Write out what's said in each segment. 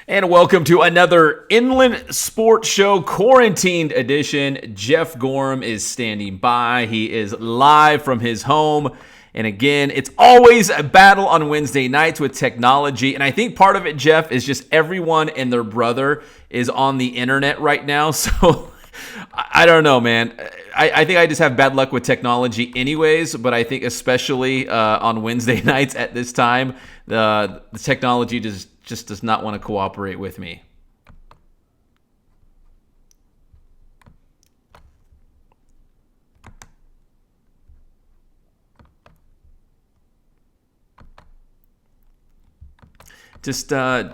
And welcome to another Inland Sports Show Quarantined Edition. Jeff Gorham is standing by. He is live from his home. And again, it's always a battle on Wednesday nights with technology. And I think part of it, Jeff, is just everyone and their brother is on the internet right now. So I don't know, man. I think I just have bad luck with technology anyways, but I think especially on Wednesday nights at this time, the technology just does not want to cooperate with me. Just all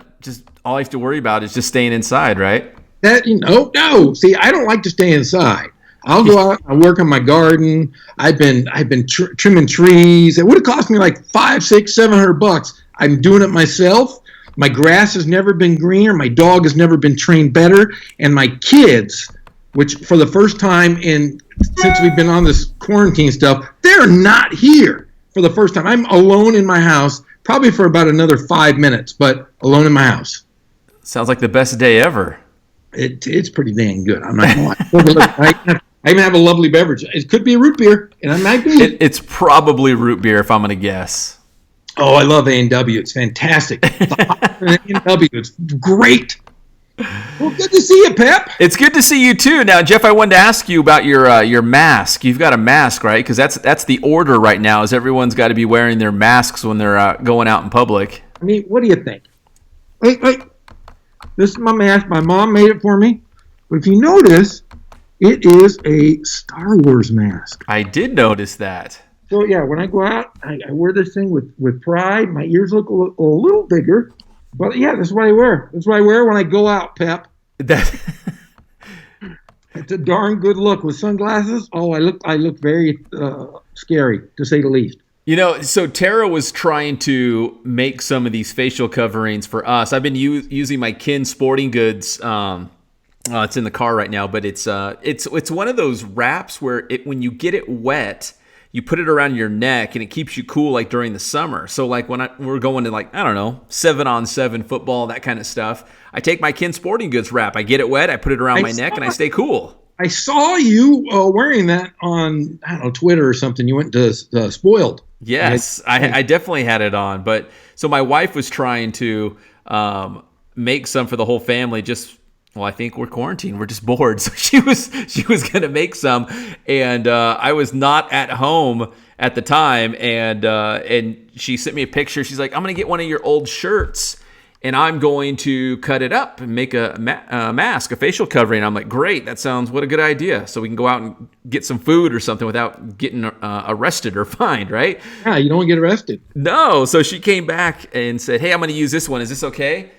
I have to worry about is just staying inside, right? No. See, I don't like to stay inside. I'll go out and work on my garden. I've been trimming trees. It would have cost me like $500, $600, $700. I'm doing it myself. My grass has never been greener. My dog has never been trained better. And my kids, which for the first time since we've been on this quarantine stuff, they're not here for the first time. I'm alone in my house, probably for about another 5 minutes, but alone in my house. Sounds like the best day ever. It's pretty dang good. I'm not going to lie. I even have a lovely beverage. It could be a root beer, and I might be. It's probably root beer if I'm going to guess. Oh, I love A&W. It's fantastic. A&W. It's great. Well, good to see you, Pep. It's good to see you too. Now, Jeff, I wanted to ask you about your mask. You've got a mask, right? Because that's the order right now. Is everyone's got to be wearing their masks when they're going out in public? I mean, what do you think? Wait. This is my mask. My mom made it for me. But if you notice, it is a Star Wars mask. I did notice that. So, yeah, when I go out, I wear this thing with pride. My ears look a little bigger. But, yeah, this is what I wear. This is what I wear when I go out, Pep. It's a darn good look. With sunglasses, I look very scary, to say the least. You know, so Tara was trying to make some of these facial coverings for us. I've been using my Kin Sporting Goods. It's in the car right now, but it's one of those wraps where when you get it wet, you put it around your neck and it keeps you cool like during the summer. So like when we're going to 7-on-7 football, that kind of stuff, I take my Kin Sporting Goods wrap, I get it wet, I put it around my neck, and I stay cool. I saw you wearing that on, Twitter or something. You went to Spoiled. Yes, I definitely had it on. But so my wife was trying to make some for the whole family. I think we're quarantined. We're just bored. So she was going to make some. And I was not at home at the time. And she sent me a picture. She's like, I'm going to get one of your old shirts. And I'm going to cut it up and make a mask, a facial covering. I'm like, great, what a good idea. So we can go out and get some food or something without getting arrested or fined, right? Yeah, you don't get arrested. No. So she came back and said, hey, I'm going to use this one. Is this okay?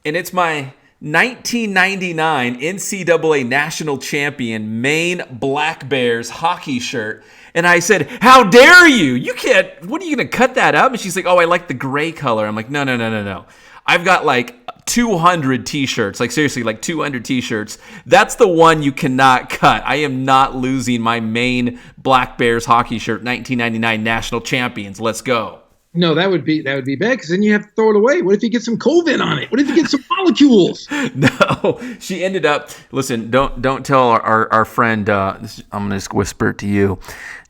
And it's my 1999 NCAA National Champion Maine Black Bears hockey shirt. And I said, how dare you? You can't, what are you going to cut that up? And she's like, oh, I like the gray color. I'm like, no. I've got like 200 t-shirts, like seriously, like 200 t-shirts. That's the one you cannot cut. I am not losing my Maine Black Bears hockey shirt, 1999 national champions. Let's go. No, that would be bad because then you have to throw it away. What if you get some COVID on it? What if you get some molecules? No, she ended up. Listen, don't tell our friend. I'm gonna just whisper it to you.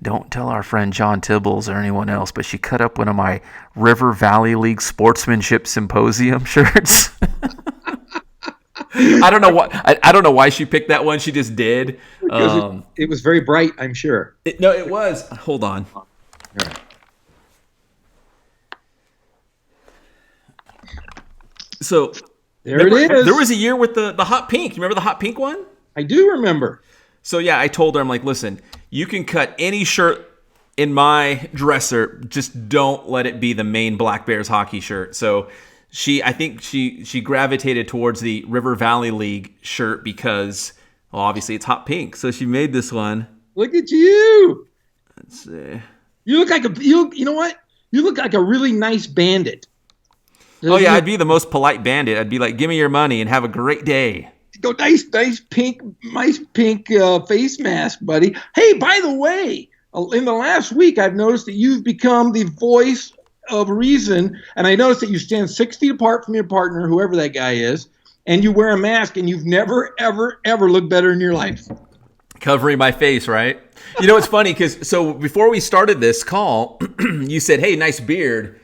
Don't tell our friend John Tibbles or anyone else. But she cut up one of my River Valley League Sportsmanship Symposium shirts. I don't know what. I don't know why she picked that one. She just did. Because it was very bright, I'm sure. No, it was. Hold on. All right. So there it is. There was a year with the hot pink. You remember the hot pink one? I do remember. So yeah, I told her, I'm like, listen, you can cut any shirt in my dresser, just don't let it be the Maine Black Bears hockey shirt. So I think she gravitated towards the River Valley League shirt because, well, obviously it's hot pink. So she made this one. Look at you. Let's see. You look like you know what? You look like a really nice bandit. Oh yeah, I'd be the most polite bandit. I'd be like, "Give me your money and have a great day." Go nice pink face mask, buddy. Hey, by the way, in the last week, I've noticed that you've become the voice of reason, and I noticed that you stand 6 feet apart from your partner, whoever that guy is, and you wear a mask, and you've never, ever, ever looked better in your life. Covering my face, right? You know, it's funny because so before we started this call, you said, "Hey, nice beard."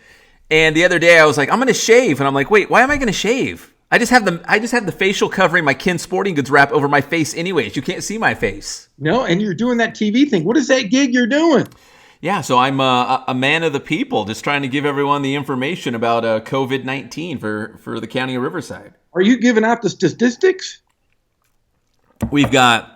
And the other day I was like, I'm going to shave. And I'm like, wait, why am I going to shave? I just have the facial covering my Ken Sporting Goods wrap over my face anyways. You can't see my face. No, and you're doing that TV thing. What is that gig you're doing? Yeah, so I'm a man of the people, just trying to give everyone the information about COVID-19 for the county of Riverside. Are you giving out the statistics? We've got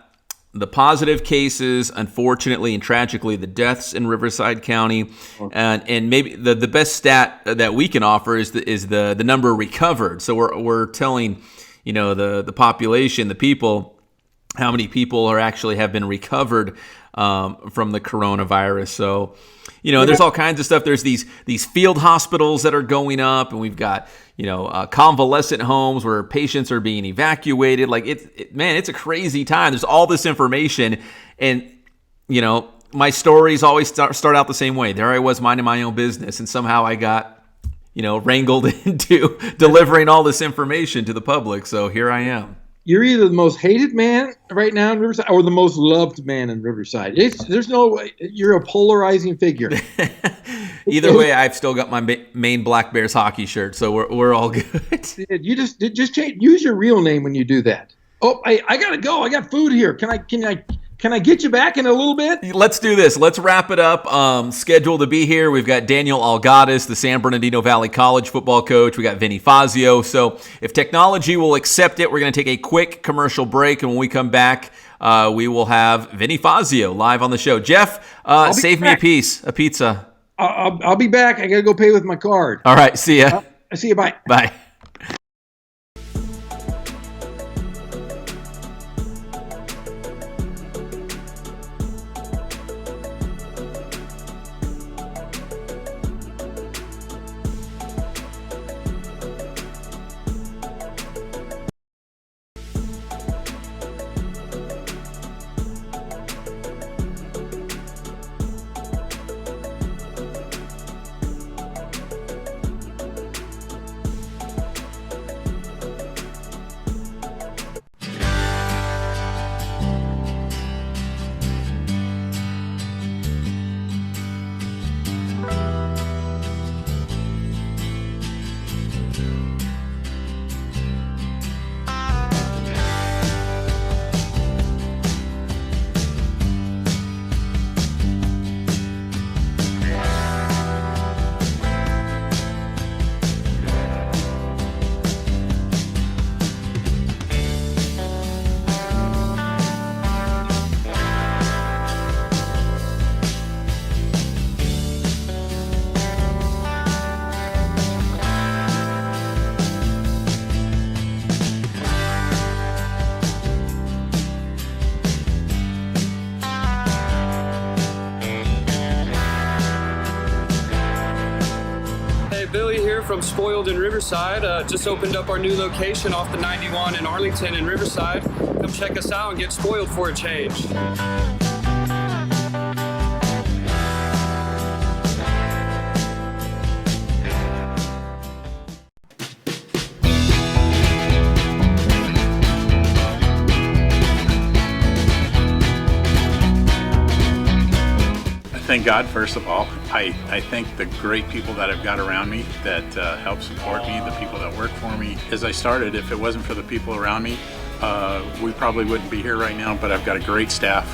the positive cases, unfortunately and tragically, the deaths in Riverside County, and maybe the best stat that we can offer is the number recovered. So we're telling, you know, the population, the people, how many people are actually have been recovered from the coronavirus. So, you know, there's all kinds of stuff. There's these field hospitals that are going up, and we've got, you know, convalescent homes where patients are being evacuated. Like it's a crazy time. There's all this information, and you know, my stories always start out the same way. There I was minding my own business, and somehow I got, you know, wrangled into delivering all this information to the public. So here I am. You're either the most hated man right now in Riverside or the most loved man in Riverside. There's no way. You're a polarizing figure. Either way, I've still got my Maine Black Bears hockey shirt, so we're all good. You just change. Use your real name when you do that. Oh, I gotta go. I got food here. Can I get you back in a little bit? Let's do this. Let's wrap it up. Scheduled to be here. We've got Daniel Algadas, the San Bernardino Valley College football coach. We got Vinny Fazio. So if technology will accept it, we're going to take a quick commercial break. And when we come back, we will have Vinny Fazio live on the show. Jeff, save me a pizza. I'll be back. I got to go pay with my card. All right. See ya. See you. Bye. Bye. from Spoiled in Riverside. Just opened up our new location off the 91 in Arlington and Riverside. Come check us out and get spoiled for a change. Thank God, first of all. I thank the great people that I've got around me that help support me, the people that work for me. As I started, if it wasn't for the people around me, we probably wouldn't be here right now, but I've got a great staff.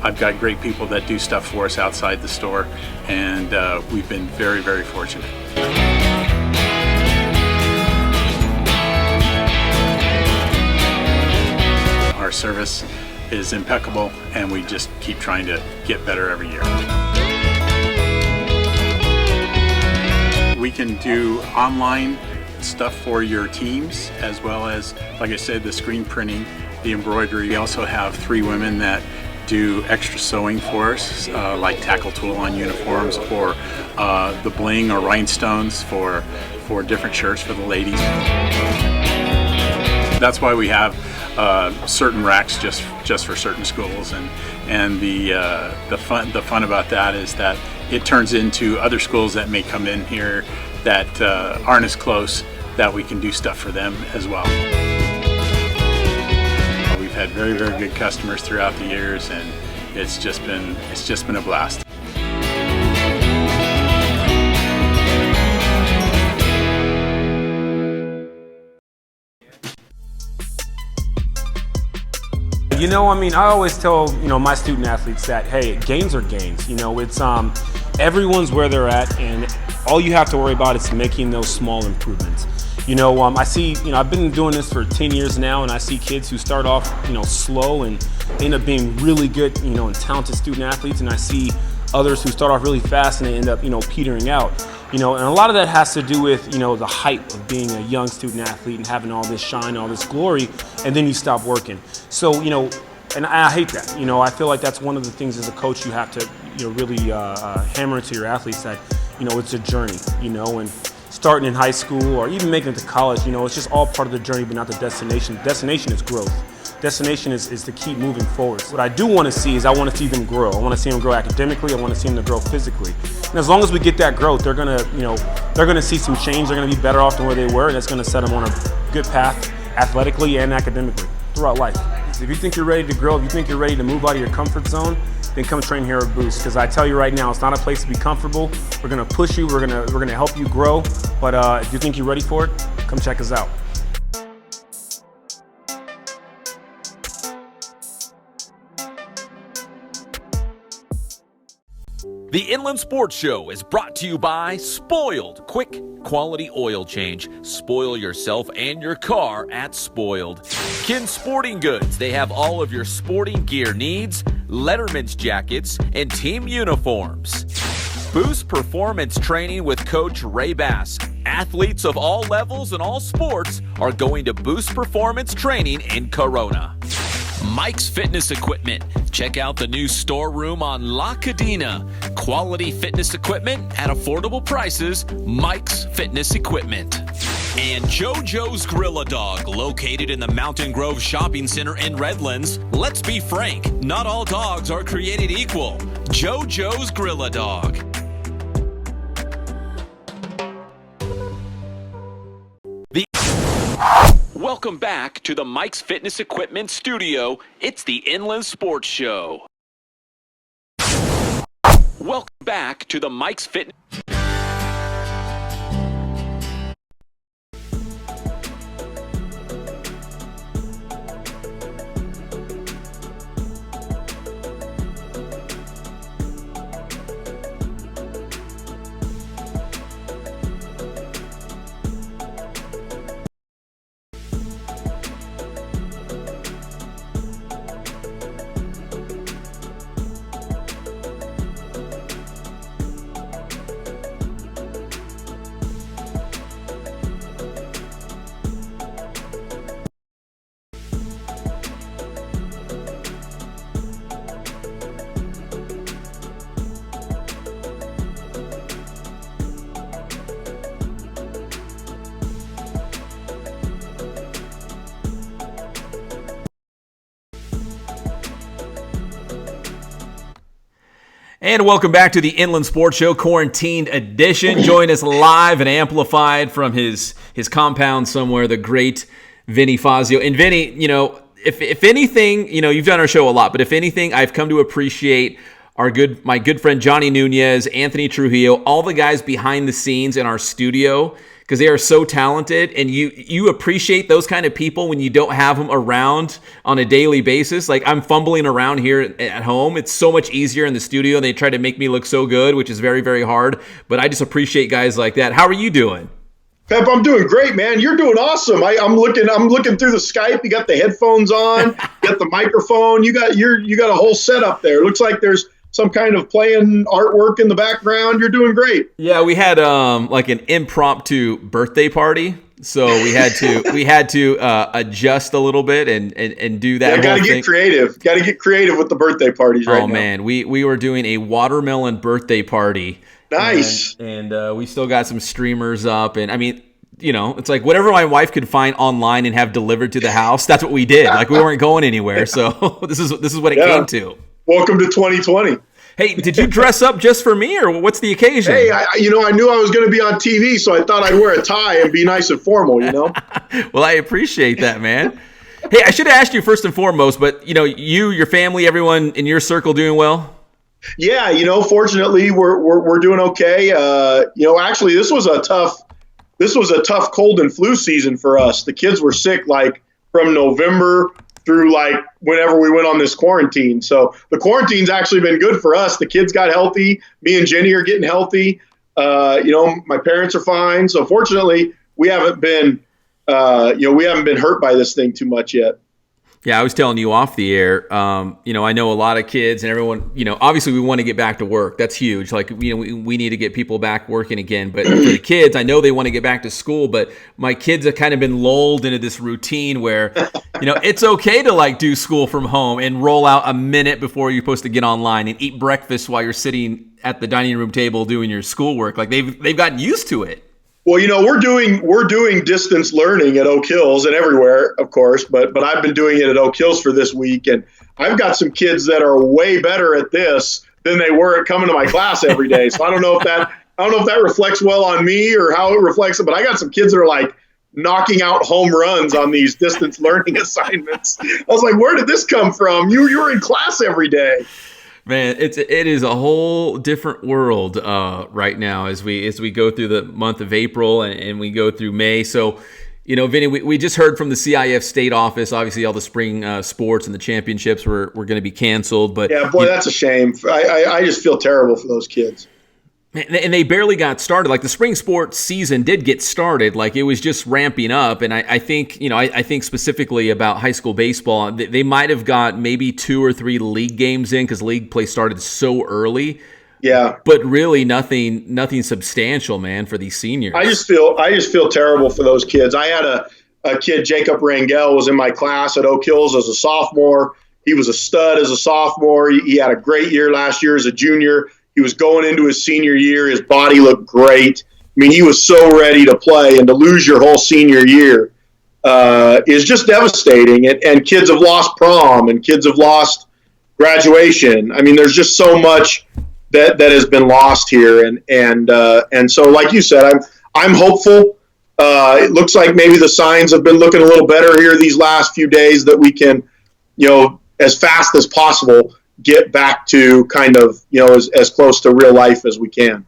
I've got great people that do stuff for us outside the store, and we've been very, very fortunate. Our service is impeccable, and we just keep trying to get better every year. We can do online stuff for your teams, as well as, like I said, the screen printing, the embroidery. We also have 3 women that do extra sewing for us, like tackle tool on uniforms, or the bling or rhinestones for different shirts for the ladies. That's why we have certain racks just for certain schools, and the fun about that is that it turns into other schools that may come in here that aren't as close, that we can do stuff for them as well. We've had very, very good customers throughout the years, and it's just been a blast. You know, I mean, I always tell, my student athletes that, hey, gains are gains. It's everyone's where they're at, and all you have to worry about is making those small improvements. I see, I've been doing this for 10 years now, and I see kids who start off, slow and end up being really good, and talented student athletes, and I see others who start off really fast and they end up, petering out. And a lot of that has to do with, the hype of being a young student athlete and having all this shine, all this glory, and then you stop working. So, and I hate that. I feel like that's one of the things as a coach you have to, really hammer into your athletes that, it's a journey, and starting in high school or even making it to college, it's just all part of the journey, but not the destination. The destination is growth. Destination is to keep moving forward. What I do want to see is I want to see them grow. I want to see them grow academically. I want to see them grow physically. And as long as we get that growth, they're gonna see some change. They're gonna be better off than where they were, and it's gonna set them on a good path, athletically and academically throughout life. If you think you're ready to grow, if you think you're ready to move out of your comfort zone, then come train here at Boost. Because I tell you right now, it's not a place to be comfortable. We're gonna push you. We're gonna help you grow. But if you think you're ready for it, come check us out. The Inland Sports Show is brought to you by Spoiled. Quick, quality oil change. Spoil yourself and your car at Spoiled. Kin Sporting Goods. They have all of your sporting gear needs, Letterman's jackets, and team uniforms. Boost Performance Training with Coach Ray Bass. Athletes of all levels and all sports are going to Boost Performance Training in Corona. Mike's Fitness Equipment. Check out the new storeroom on La Cadena. Quality fitness equipment at affordable prices. Mike's Fitness Equipment. And JoJo's Grill-A-Dog, located in the Mountain Grove Shopping Center in Redlands. Let's be frank, not all dogs are created equal. JoJo's Grill-A-Dog. Welcome back to the Mike's Fitness Equipment studio. It's the Inland Sports Show. Welcome back to the Mike's Fitness. And welcome back to the Inland Sports Show Quarantined Edition. Join us live and amplified from his compound somewhere, the great Vinny Fazio. And Vinny, you know, if anything, you know, you've done our show a lot, but if anything, I've come to appreciate my good friend Johnny Nunez, Anthony Trujillo, all the guys behind the scenes in our studio, because they are so talented, and you appreciate those kind of people when you don't have them around on a daily basis. Like, I'm fumbling around here at home. It's so much easier in the studio. They try to make me look so good, which is very, very hard. But I just appreciate guys like that. How are you doing? Pep, I'm doing great, man. You're doing awesome. I'm looking through the Skype. You got the headphones on, you got the microphone. You got a whole setup there. It looks like there's some kind of playing artwork in the background. You're doing great. Yeah, we had like an impromptu birthday party, so we had to adjust a little bit and do that. Yeah, got to get creative. Got to get creative with the birthday parties right now. Oh man, we were doing a watermelon birthday party. Nice. And we still got some streamers up, and I mean, you know, it's like whatever my wife could find online and have delivered to the house, that's what we did. Like, we weren't going anywhere, so this is what it came to. Welcome to 2020. Hey, did you dress up just for me, or what's the occasion? Hey, I knew I was going to be on TV, so I thought I'd wear a tie and be nice and formal, you know? Well, I appreciate that, man. Hey, I should have asked you first and foremost, but, you know, your family, everyone in your circle doing well? Yeah, you know, fortunately, we're doing okay. You know, actually, this was a tough cold and flu season for us. The kids were sick, like, from November through like whenever we went on this quarantine. So the quarantine's actually been good for us. The kids got healthy. Me and Jenny are getting healthy. You know, my parents are fine. So fortunately, we haven't been hurt by this thing too much yet. Yeah, I was telling you off the air, you know, I know a lot of kids and everyone, you know, obviously we want to get back to work. That's huge. Like, you know, we need to get people back working again. But for the kids, I know they want to get back to school, but my kids have kind of been lulled into this routine where, you know, it's okay to like do school from home and roll out a minute before you're supposed to get online and eat breakfast while you're sitting at the dining room table doing your schoolwork. Like, they've gotten used to it. Well, you know, we're doing distance learning at Oak Hills and everywhere, of course, but I've been doing it at Oak Hills for this week, and I've got some kids that are way better at this than they were at coming to my class every day. So I don't know if that reflects well on me or how it reflects it, but I got some kids that are like knocking out home runs on these distance learning assignments. I was like, where did this come from? You were in class every day. Man, it is a whole different world right now as we go through the month of April and we go through May. So, you know, Vinny, we just heard from the CIF state office. Obviously, all the spring sports and the championships were going to be canceled. But yeah, boy, that's a shame. I just feel terrible for those kids. And they barely got started. Like, the spring sports season did get started. Like, it was just ramping up. And I think, you know, I think specifically about high school baseball, they might have got maybe 2 or 3 league games in because league play started so early. Yeah. But really nothing substantial, man, for these seniors. I just feel terrible for those kids. I had a kid, Jacob Rangel, was in my class at Oak Hills as a sophomore. He was a stud as a sophomore. He had a great year last year as a junior. He was going into his senior year. His body looked great. I mean, he was so ready to play, and to lose your whole senior year is just devastating. And kids have lost prom, and kids have lost graduation. I mean, there's just so much that has been lost here. And so, like you said, I'm hopeful. It looks like maybe the signs have been looking a little better here these last few days that we can, you know, as fast as possible, get back to kind of, you know, as close to real life as we can.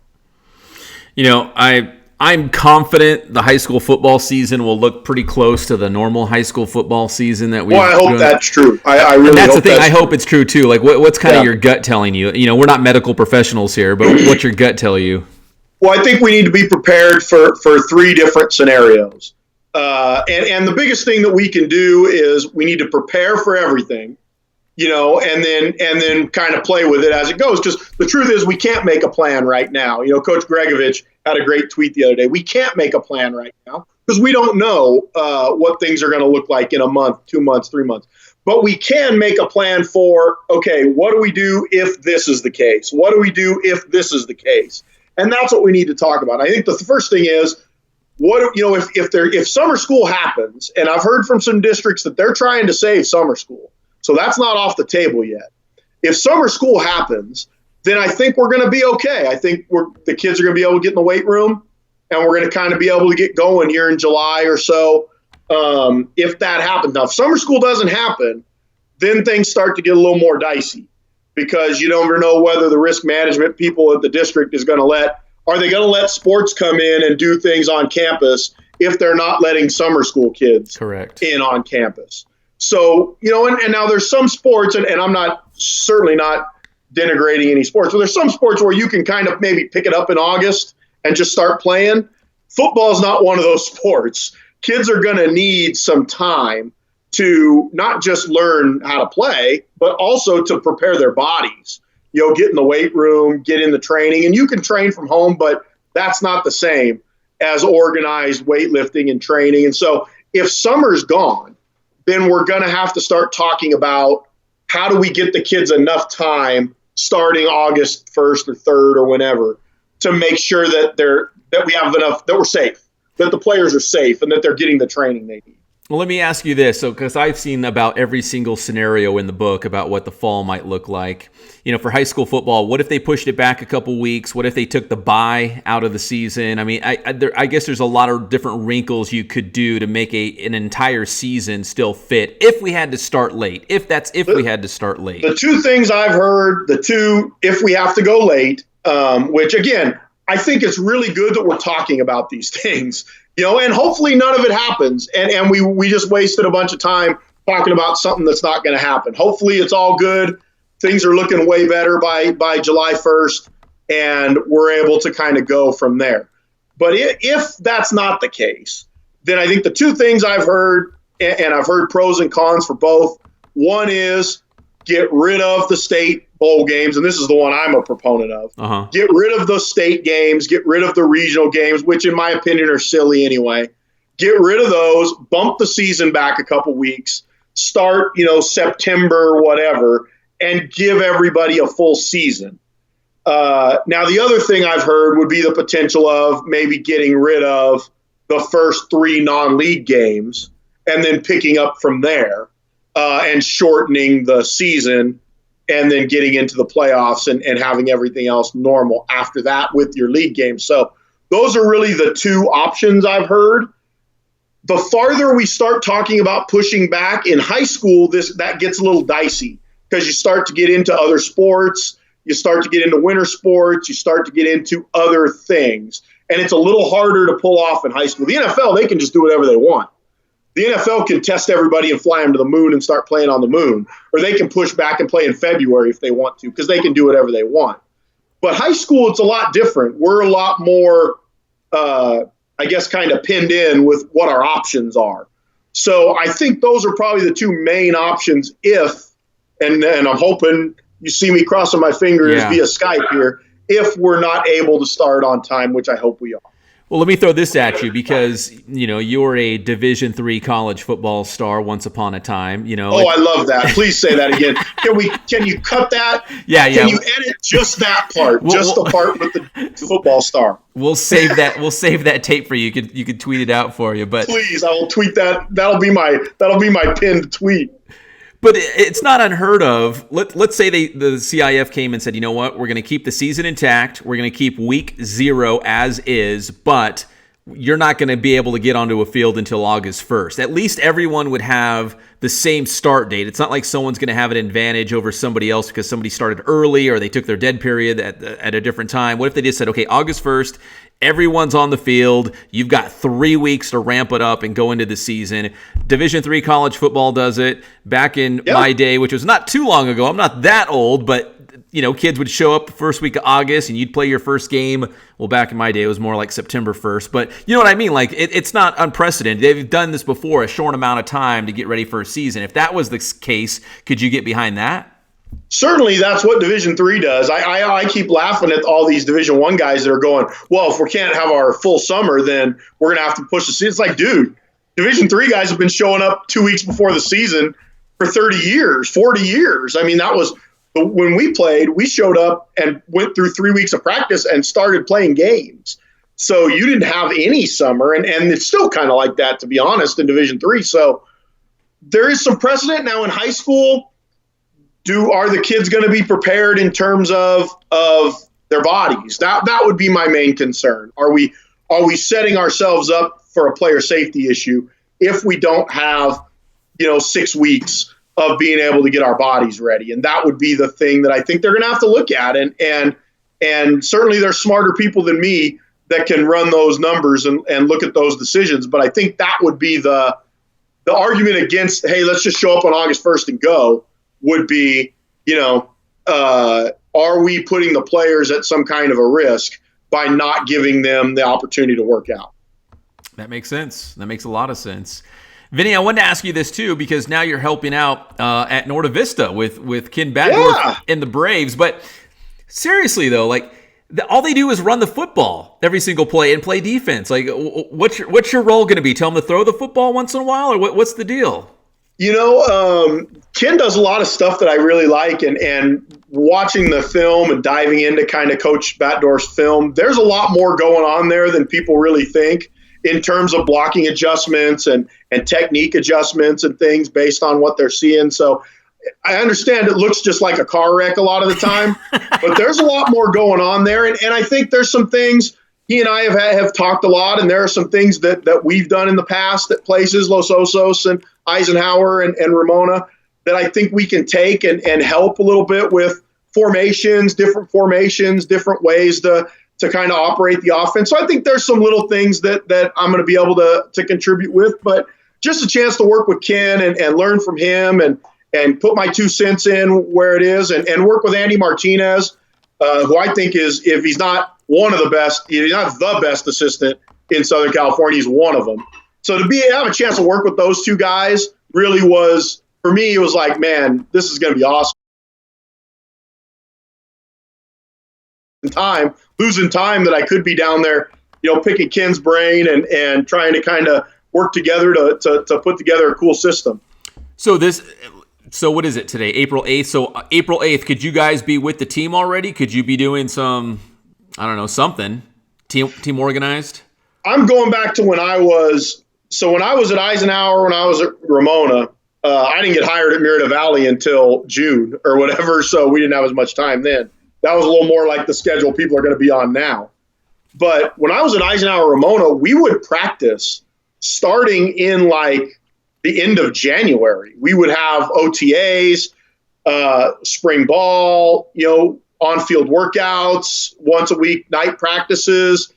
You know, I'm confident the high school football season will look pretty close to the normal high school football season that we. Well, I hope that's true. I really and that's hope the thing. I hope it's true too. Like, what's kind of your gut telling you? You know, we're not medical professionals here, but what's your gut tell you? Well, I think we need to be prepared for 3 different scenarios. And the biggest thing that we can do is we need to prepare for everything. You know, and then kind of play with it as it goes. Because the truth is, we can't make a plan right now. You know, Coach Gregovich had a great tweet the other day. We can't make a plan right now because we don't know what things are going to look like in a month, 2 months, 3 months. But we can make a plan for, okay, what do we do if this is the case? What do we do if this is the case? And that's what we need to talk about. I think the first thing is, if summer school happens, and I've heard from some districts that they're trying to save summer school. So that's not off the table yet. If summer school happens, then I think we're going to be okay. I think the kids are going to be able to get in the weight room, and we're going to kind of be able to get going here in July or so. If that happens. Now, if summer school doesn't happen, then things start to get a little more dicey, because you never know whether the risk management people at the district are they going to let sports come in and do things on campus if they're not letting summer school kids in on campus. So, and now there's some sports, and I'm certainly not denigrating any sports, but there's some sports where you can kind of maybe pick it up in August and just start playing. Football is not one of those sports. Kids are going to need some time to not just learn how to play, but also to prepare their bodies. Get in the weight room, get in the training, and you can train from home, but that's not the same as organized weightlifting and training. And so if summer's gone, then we're going to have to start talking about how do we get the kids enough time starting August 1st or 3rd or whenever to make sure that we have enough, that we're safe, that the players are safe, and that they're getting the training they need. Well, let me ask you this. So, because I've seen about every single scenario in the book about what the fall might look like. For high school football, what if they pushed it back a couple weeks? What if they took the bye out of the season? I mean, I guess there's a lot of different wrinkles you could do to make an entire season still fit if we had to start late. If we had to start late. The two things I've heard, if we have to go late, which again, I think it's really good that we're talking about these things. And hopefully none of it happens. And we just wasted a bunch of time talking about something that's not going to happen. Hopefully it's all good. Things are looking way better by July 1st, and we're able to kind of go from there. But if that's not the case, then I think the two things I've heard, and I've heard pros and cons for both, one is get rid of the state bowl games, and this is the one I'm a proponent of. Get rid of the state games, get rid of the regional games, which in my opinion are silly anyway. Get rid of those, bump the season back a couple weeks, start, September, whatever, and give everybody a full season. Now, the other thing I've heard would be the potential of maybe getting rid of the first 3 non-league games and then picking up from there and shortening the season and then getting into the playoffs and having everything else normal after that with your league games. So those are really the two options I've heard. The farther we start talking about pushing back in high school, that gets a little dicey, because you start to get into other sports, you start to get into winter sports, you start to get into other things. And it's a little harder to pull off in high school. The NFL, they can just do whatever they want. The NFL can test everybody and fly them to the moon and start playing on the moon. Or they can push back and play in February if they want to, because they can do whatever they want. But high school, it's a lot different. We're a lot more, kind of pinned in with what our options are. So I think those are probably the two main options and I'm hoping you see me crossing my fingers via Skype here, if we're not able to start on time, which I hope we are. Well, let me throw this at you, because you're a Division III college football star once upon a time. I love that. Please say that again. Can you cut that? Yeah. Can you edit just that part, the part with the football star? We'll save that. We'll save that tape for you. You could tweet it out for you. But please, I will tweet that. That'll be my pinned tweet. But it's not unheard of. Let's say the CIF came and said, you know what, we're going to keep the season intact. We're going to keep week 0 as is, but you're not going to be able to get onto a field until August 1st. At least everyone would have the same start date. It's not like someone's going to have an advantage over somebody else because somebody started early or they took their dead period at a different time. What if they just said, okay, August 1st, everyone's on the field. You've got 3 weeks to ramp it up and go into the season. Division III college football does it. Back in my day, which was not too long ago, I'm not that old, but kids would show up the first week of August and you'd play your first game. Well, back in my day, it was more like September 1st. But you know what I mean? Like, it's not unprecedented. They've done this before, a short amount of time to get ready for a season. If that was the case, could you get behind that? Certainly, that's what Division III does. I keep laughing at all these Division I guys that are going, well, if we can't have our full summer, then we're going to have to push the season. It's like, dude, Division III guys have been showing up 2 weeks before the season for 30 years, 40 years. I mean, that was when we played, we showed up and went through 3 weeks of practice and started playing games. So you didn't have any summer, and it's still kind of like that, to be honest, in Division III. So there is some precedent now in high school. are the kids going to be prepared in terms of their bodies? That would be my main concern. Are we setting ourselves up for a player safety issue if we don't have 6 weeks of being able to get our bodies ready? And that would be the thing that I think they're going to have to look at. And certainly there's smarter people than me that can run those numbers and look at those decisions. But I think that would be the argument against, hey, let's just show up on August 1st and go, would be, are we putting the players at some kind of a risk by not giving them the opportunity to work out? That makes sense. That makes a lot of sense. Vinny, I wanted to ask you this too, because now you're helping out at Norte Vista with Ken Badgett and the Braves. But seriously though, all they do is run the football every single play and play defense. What's your role going to be? Tell them to throw the football once in a while, or what's the deal? Ken does a lot of stuff that I really like, and watching the film and diving into kind of Coach Batdorf's film, there's a lot more going on there than people really think in terms of blocking adjustments and technique adjustments and things based on what they're seeing. So I understand it looks just like a car wreck a lot of the time, but there's a lot more going on there. And I think there's some things he and I have talked a lot, and there are some things that we've done in the past at places, Los Osos and Eisenhower and Ramona, that I think we can take and help a little bit with formations, different ways to kind of operate the offense. So I think there's some little things that I'm going to be able to contribute with, but just a chance to work with Ken and learn from him and put my 2 cents in where it is, and work with Andy Martinez, who I think is, if he's not one of the best, he's not the best assistant in Southern California, he's one of them. So to have a chance to work with those two guys really was, for me, it was like, man, this is going to be awesome. Losing time that I could be down there, picking Ken's brain and trying to kind of work together to put together a cool system. So what is it today? April 8th. So April 8th, could you guys be with the team already? Could you be doing some, I don't know, something team organized? I'm going back to when I was at Eisenhower, when I was at Ramona, I didn't get hired at Murrieta Valley until June or whatever. So we didn't have as much time then. That was a little more like the schedule people are going to be on now. But when I was at Eisenhower Ramona, we would practice starting in the end of January. We would have OTAs, spring ball, on-field workouts, once a week, night practices.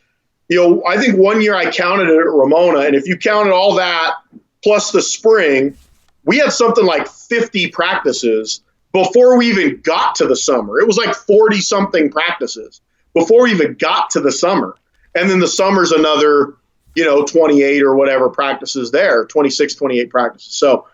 I think one year I counted it at Ramona, and if you counted all that plus the spring, we had something like 50 practices before we even got to the summer. It was like 40-something practices before we even got to the summer. And then the summer's another, 28 or whatever practices there, 26, 28 practices. So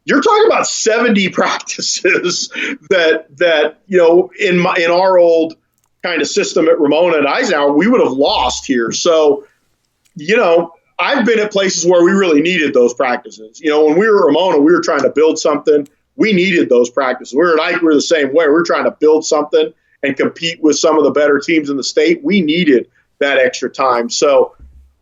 you're talking about 70 practices that in our old kind of system at Ramona and Eisenhower, we would have lost here. So, I've been at places where we really needed those practices. When we were at Ramona, we were trying to build something. We needed those practices. We were at Ike, we were the same way. We were trying to build something and compete with some of the better teams in the state. We needed that extra time. So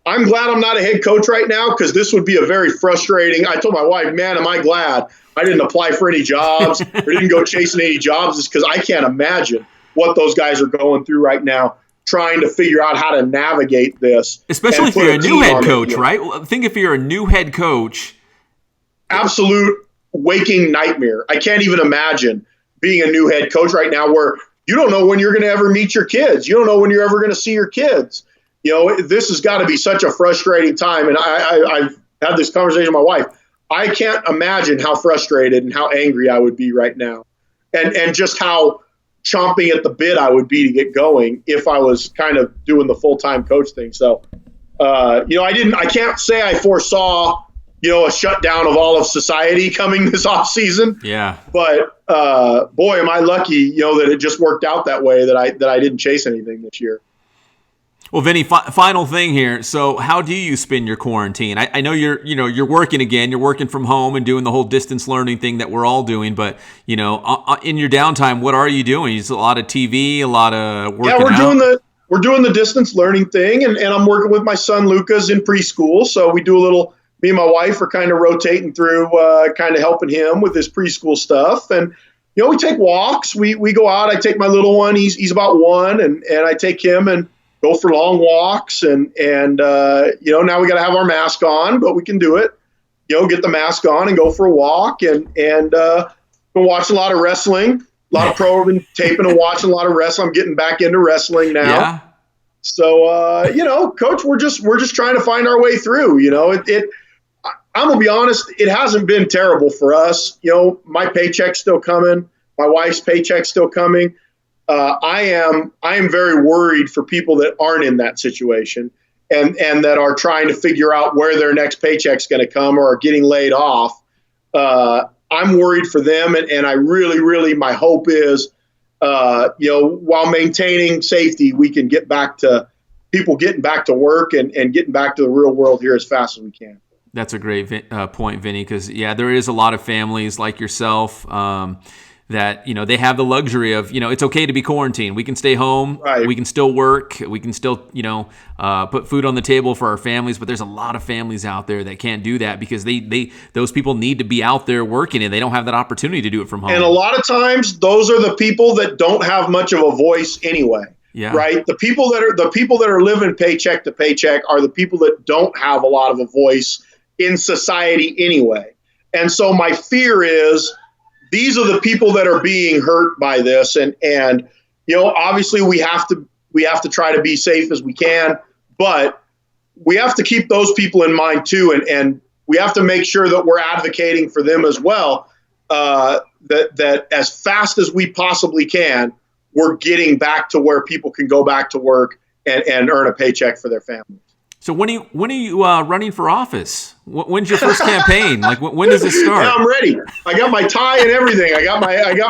I'm glad I'm not a head coach right now, because this would be a very frustrating. I told my wife, man, am I glad I didn't apply for any jobs or didn't go chasing any jobs, just because I can't imagine what those guys are going through right now, trying to figure out how to navigate this. Especially if you're a new head coach, right? Think if you're a new head coach. Absolute waking nightmare. I can't even imagine being a new head coach right now, where you don't know when you're going to ever meet your kids. You don't know when you're ever going to see your kids. This has got to be such a frustrating time. And I've had this conversation with my wife. I can't imagine how frustrated and how angry I would be right now. And just how chomping at the bit I would be to get going if I was kind of doing the full-time coach thing. So, I can't say I foresaw, a shutdown of all of society coming this off season. Yeah. But boy, am I lucky, that it just worked out that way, that I didn't chase anything this year. Well, Vinny, final thing here. So how do you spend your quarantine? I know you're working again. You're working from home and doing the whole distance learning thing that we're all doing. But, in your downtime, what are you doing? Is a lot of TV, a lot of working out? We're doing the distance learning thing, and I'm working with my son Lucas in preschool. So we do a little, me and my wife are kind of rotating through, kind of helping him with his preschool stuff. And we take walks. We go out. I take my little one. He's about 1, and I take him and go for long walks. And now we got to have our mask on, but we can do it. Get the mask on and go for a walk. And been watching a lot of wrestling, a lot of pro. Been taping and watching a lot of wrestling. I'm getting back into wrestling now. Yeah. So Coach, we're just trying to find our way through. I'm gonna be honest, it hasn't been terrible for us. My paycheck's still coming. My wife's paycheck's still coming. I am very worried for people that aren't in that situation and that are trying to figure out where their next paycheck's going to come or are getting laid off. I'm worried for them, and I really, my hope is, while maintaining safety, we can get back to people getting back to work and getting back to the real world here as fast as we can. That's a great point, Vinny, because, there is a lot of families like yourself that, they have the luxury of, it's okay to be quarantined. We can stay home. Right. We can still work. We can still, put food on the table for our families. But there's a lot of families out there that can't do that because those people need to be out there working and they don't have that opportunity to do it from home. And a lot of times those are the people that don't have much of a voice anyway. Yeah. Right. The people that are living paycheck to paycheck are the people that don't have a lot of a voice in society anyway. And so my fear is these are the people that are being hurt by this. And obviously we have to try to be safe as we can, but we have to keep those people in mind too. And we have to make sure that we're advocating for them as well, that as fast as we possibly can, we're getting back to where people can go back to work and earn a paycheck for their families. So when are you running for office? When's your first campaign? Like when does this start? Yeah, I'm ready. I got my tie and everything. I got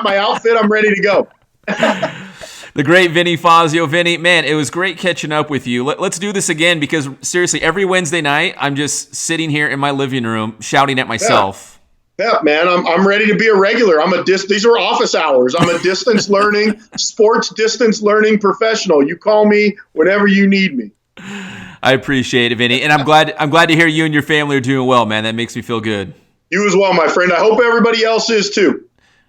my outfit. I'm ready to go. The great Vinny Fazio. Vinny, man, it was great catching up with you. Let's do this again because seriously, every Wednesday night, I'm just sitting here in my living room shouting at myself. Yeah, man, I'm ready to be a regular. These are office hours. I'm a distance learning, sports distance learning professional. You call me whenever you need me. I appreciate it, Vinny, and I'm glad to hear you and your family are doing well, man. That makes me feel good. You as well, my friend. I hope everybody else is too.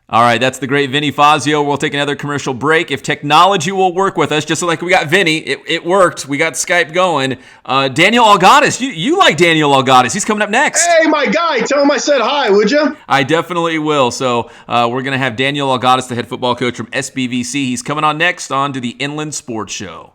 All right, that's the great Vinny Fazio. We'll take another commercial break. If technology will work with us, just like we got Vinny, it worked. We got Skype going. Daniel Algadas, you like Daniel Algadas. He's coming up next. Hey, my guy, tell him I said hi, would you? I definitely will. So we're going to have Daniel Algadas, the head football coach from SBVC. He's coming on next on to the Inland Sports Show.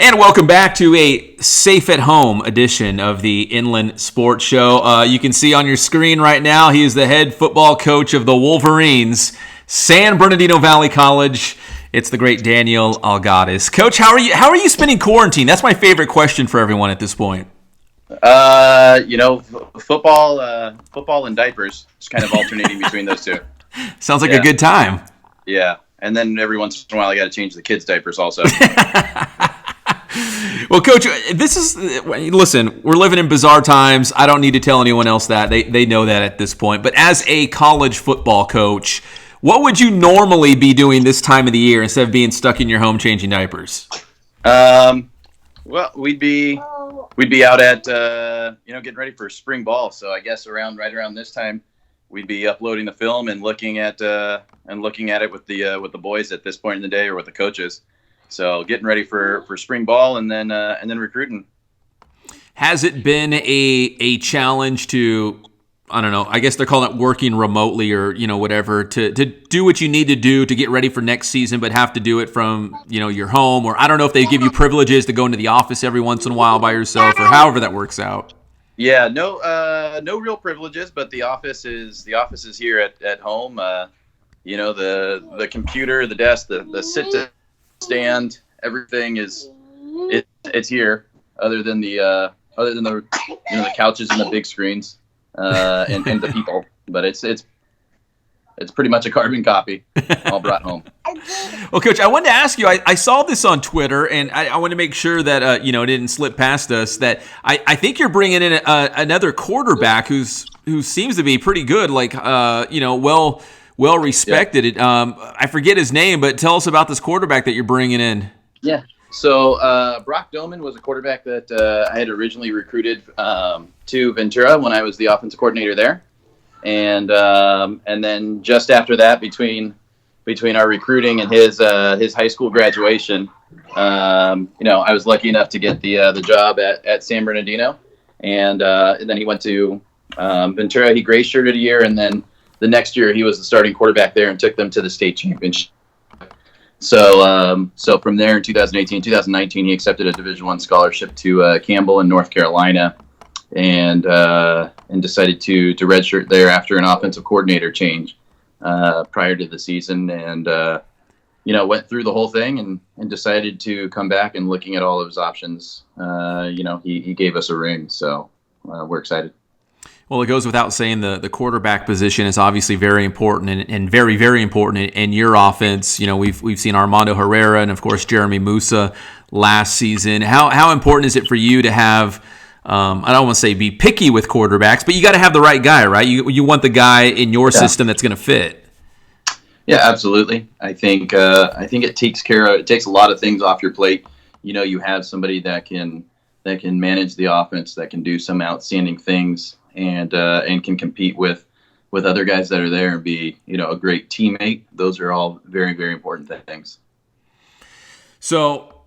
And welcome back to a safe at home edition of the Inland Sports Show. You can see on your screen right now, he is the head football coach of the Wolverines, San Bernardino Valley College. It's the great Daniel Algadas. Coach, how are you spending quarantine? That's my favorite question for everyone at this point. Football and diapers. Just kind of alternating between those two. Sounds like a good time. Yeah. And then every once in a while, I got to change the kids' diapers also. Well, Coach, listen, we're living in bizarre times. I don't need to tell anyone else that. They know that at this point. But as a college football coach, what would you normally be doing this time of the year instead of being stuck in your home changing diapers? Well, we'd be out at getting ready for spring ball. So I guess right around this time, we'd be uploading the film and looking at it with the boys at this point in the day, or with the coaches. So getting ready for spring ball and then recruiting. Has it been a challenge to, I don't know, I guess they're calling it working remotely or, whatever, to do what you need to do to get ready for next season, but have to do it from, your home? Or I don't know if they give you privileges to go into the office every once in a while by yourself, or however that works out. Yeah, no real privileges, but the office is here at home. The computer, the desk, the sit stand, everything it's here. Other than the the couches and the big screens, and the people, but it's pretty much a carbon copy all brought home. Well, Coach, I wanted to ask you, I saw this on Twitter, and I want to make sure that it didn't slip past us, that I think you're bringing in another quarterback who seems to be pretty good, well respected. Yeah. I forget his name, but tell us about this quarterback that you're bringing in. Yeah. So Brock Doman was a quarterback that I had originally recruited to Ventura when I was the offensive coordinator there, and then just after that, between our recruiting and his high school graduation, I was lucky enough to get the job at San Bernardino, and then he went to Ventura. He gray shirted a year, and then the next year he was the starting quarterback there and took them to the state championship. So from there in 2018, 2019, he accepted a Division I scholarship to Campbell in North Carolina, and decided to redshirt there after an offensive coordinator change prior to the season, and went through the whole thing and decided to come back, and looking at all of his options, he gave us a ring, so we're excited. Well, it goes without saying the quarterback position is obviously very important and very, very important in your offense. We've seen Armando Herrera and, of course, Jeremy Musa last season. How important is it for you to have, I don't want to say be picky with quarterbacks, but you got to have the right guy, right? You want the guy in your system that's going to fit. Yeah, absolutely. I think it takes a lot of things off your plate. You have somebody that can manage the offense, that can do some outstanding things, and can compete with other guys that are there and be, a great teammate. Those are all very, very important things. So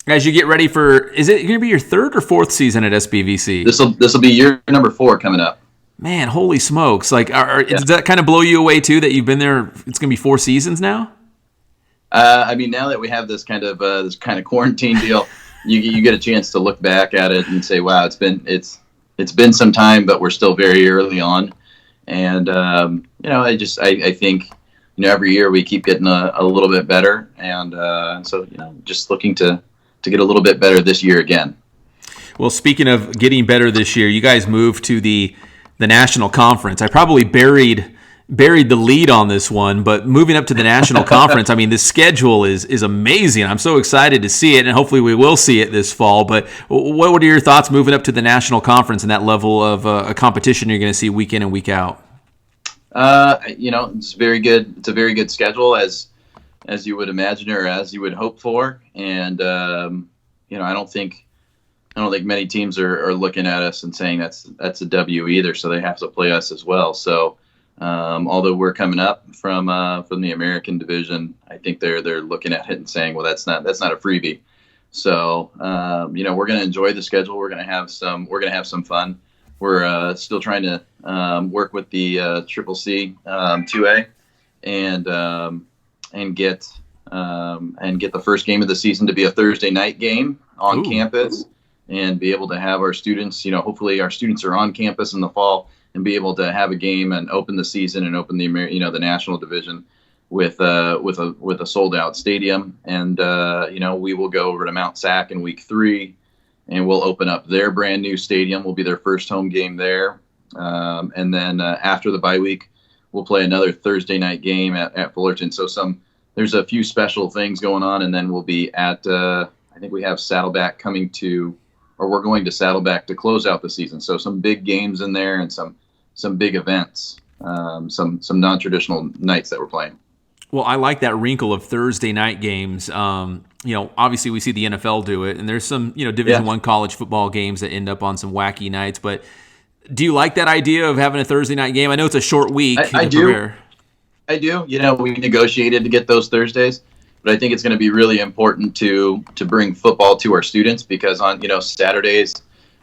as you get ready is it going to be your third or fourth season at SBVC? This will be year number 4 coming up. Man, holy smokes. Does that kind of blow you away too, that you've been there, it's going to be 4 seasons now? Now that we have this kind of quarantine deal, you get a chance to look back at it and say, wow, it's been some time, but we're still very early on. And, I think, every year we keep getting a little bit better. And so, just looking to get a little bit better this year again. Well, speaking of getting better this year, you guys moved to the national conference. I probably buried the lead on this one, but moving up to the national conference, I mean, the schedule is amazing. I'm so excited to see it, and hopefully we will see it this fall. But what are your thoughts moving up to the national conference and that level of a competition you're going to see week in and week out? It's very good. It's a very good schedule, as you would imagine, or as you would hope for. And I don't think many teams are looking at us and saying that's a W either. So they have to play us as well. So although we're coming up from the American division, I think they're looking at it and saying, well, that's not a freebie. So we're going to enjoy the schedule. We're going to have some fun. We're still trying to work with the Triple C 2A and get and get the first game of the season to be a Thursday night game on campus, and be able to have our students, hopefully our students are on campus in the fall, and be able to have a game and open the season and open the national division with a sold out stadium. And we will go over to Mount Sac in week 3, and we'll open up their brand new stadium. Will be their first home game there. And then after the bye week, we'll play another Thursday night game at Fullerton. So there's a few special things going on, and then we'll be at I think we have Saddleback we're going to Saddleback to close out the season. So some big games in there, and some big events, some non-traditional nights that we're playing. Well, I like that wrinkle of Thursday night games. Obviously we see the NFL do it, and there's some, Division I college football games that end up on some wacky nights. But do you like that idea of having a Thursday night game? I know it's a short week. I do. I do. We negotiated to get those Thursdays, but I think it's going to be really important to bring football to our students, because on Saturdays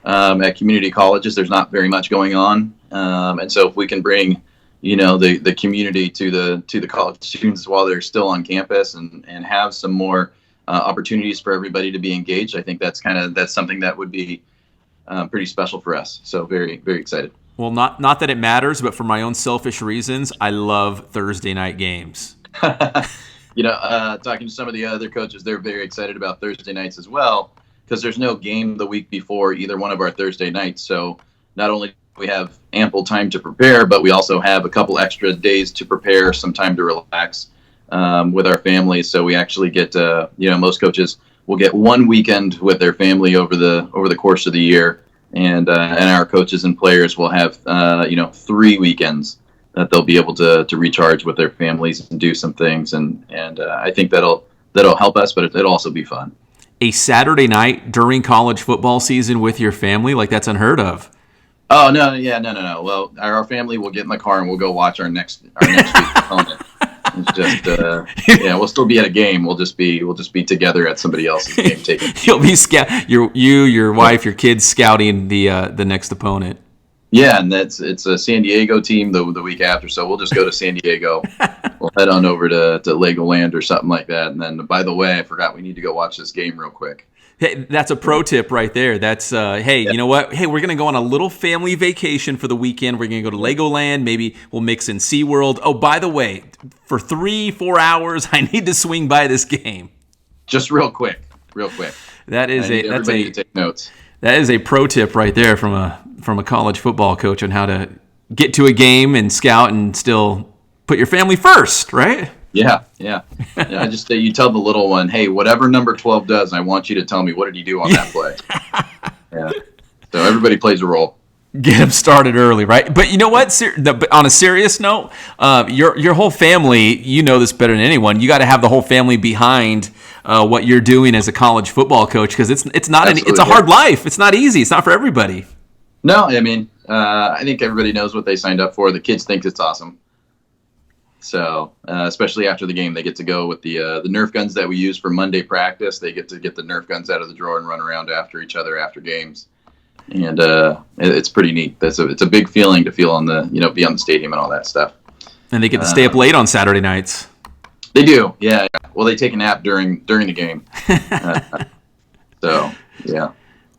at community colleges there's not very much going on, and so if we can bring the community to the college students while they're still on campus, and have some more opportunities for everybody to be engaged, I think that's something that would be pretty special for us. So very, very excited. Well, not that it matters, but for my own selfish reasons, I love Thursday night games. Talking to some of the other coaches, they're very excited about Thursday nights as well, because there's no game the week before either one of our Thursday nights. So not only do we have ample time to prepare, but we also have a couple extra days to prepare, some time to relax with our families. So we actually get, most coaches will get one weekend with their family over the course of the year, and our coaches and players will have 3 weekends that they'll be able to recharge with their families and do some things, and I think that'll help us, but it'll also be fun. A Saturday night during college football season with your family, like that's unheard of. Oh no! Well, our family will get in the car and we'll go watch our next week's opponent. It's just we'll still be at a game. We'll just be together at somebody else's game taking. You'll be your wife, your kids scouting the next opponent. Yeah, and it's a San Diego team the week after, so we'll just go to San Diego. We'll head on over to Legoland or something like that. And then, by the way, I forgot we need to go watch this game real quick. Hey, that's a pro tip right there. That's you know what? Hey, we're gonna go on a little family vacation for the weekend. We're gonna go to Legoland. Maybe we'll mix in SeaWorld. Oh, by the way, for 3-4 hours, I need to swing by this game. Just real quick. That is everybody to take notes. That is a pro tip right there from a college football coach on how to get to a game and scout and still put your family first, right? Yeah. I just say you tell the little one, hey, whatever number 12 does, I want you to tell me what did he do on that play. Yeah. So everybody plays a role. Get him started early, right? But you know what? But on a serious note, your whole family, you know this better than anyone. You got to have the whole family behind what you're doing as a college football coach, because it's a hard life. It's not easy. It's not for everybody. No, I mean, I think everybody knows what they signed up for. The kids think it's awesome. So, especially after the game, they get to go with the Nerf guns that we use for Monday practice. They get to get the Nerf guns out of the drawer and run around after each other after games, and it's pretty neat. It's a big feeling to feel be on the stadium and all that stuff. And they get to stay up late on Saturday nights. They do, yeah. Well, they take a nap during the game. So, yeah.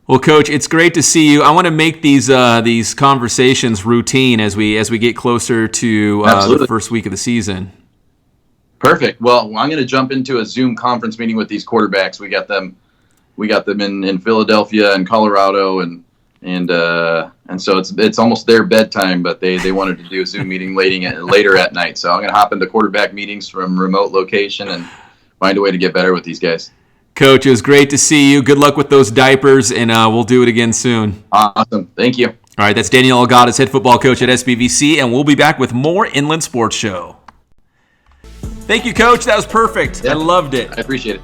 Well, Coach, it's great to see you. I want to make these conversations routine as we get closer to the first week of the season. Perfect. Well, I'm going to jump into a Zoom conference meeting with these quarterbacks. We got them in Philadelphia and Colorado, and so it's almost their bedtime, but they wanted to do a Zoom meeting later at night. So I'm going to hop into quarterback meetings from remote location and find a way to get better with these guys. Coach, it was great to see you. Good luck with those diapers, and we'll do it again soon. Awesome. Thank you. All right, that's Daniel Elgadas, head football coach at SBVC, and we'll be back with more Inland Sports Show. Thank you, Coach. That was perfect. Yeah, I loved it. I appreciate it.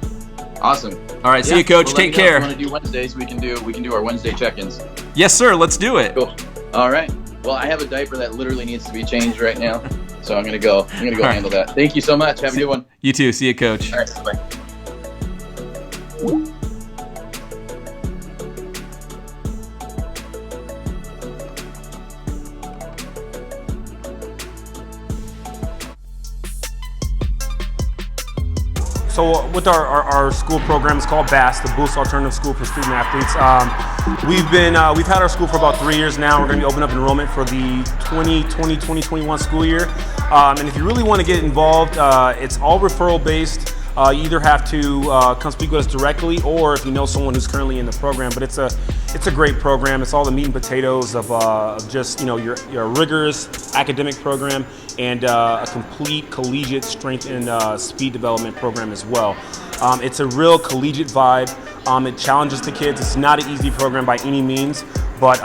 Awesome. All right, see you, Coach. Take care. If you want to do Wednesdays, we can do our Wednesday check-ins. Yes, sir. Let's do it. Cool. All right. Well, I have a diaper that literally needs to be changed right now, so I'm gonna go handle that. Thank you so much. Have a good one. You too. See you, Coach. All right. Bye. So with our school program, it's called BASS, the Boost Alternative School for Student Athletes. We've had our school for about 3 years now. We're going to be opening up enrollment for the 2020-2021 school year. And if you really want to get involved, it's all referral based. You either have to come speak with us directly, or if you know someone who's currently in the program. But it's a great program. It's all the meat and potatoes of just your rigorous academic program and a complete collegiate strength and speed development program as well. It's a real collegiate vibe. It challenges the kids. It's not an easy program by any means, but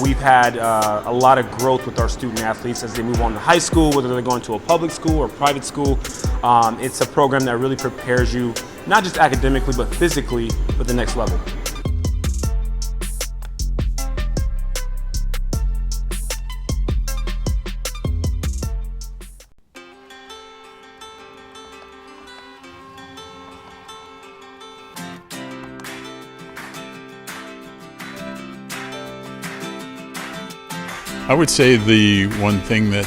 we've had a lot of growth with our student athletes as they move on to high school, whether they're going to a public school or private school. It's a program that really prepares you, not just academically, but physically for the next level. I would say the one thing that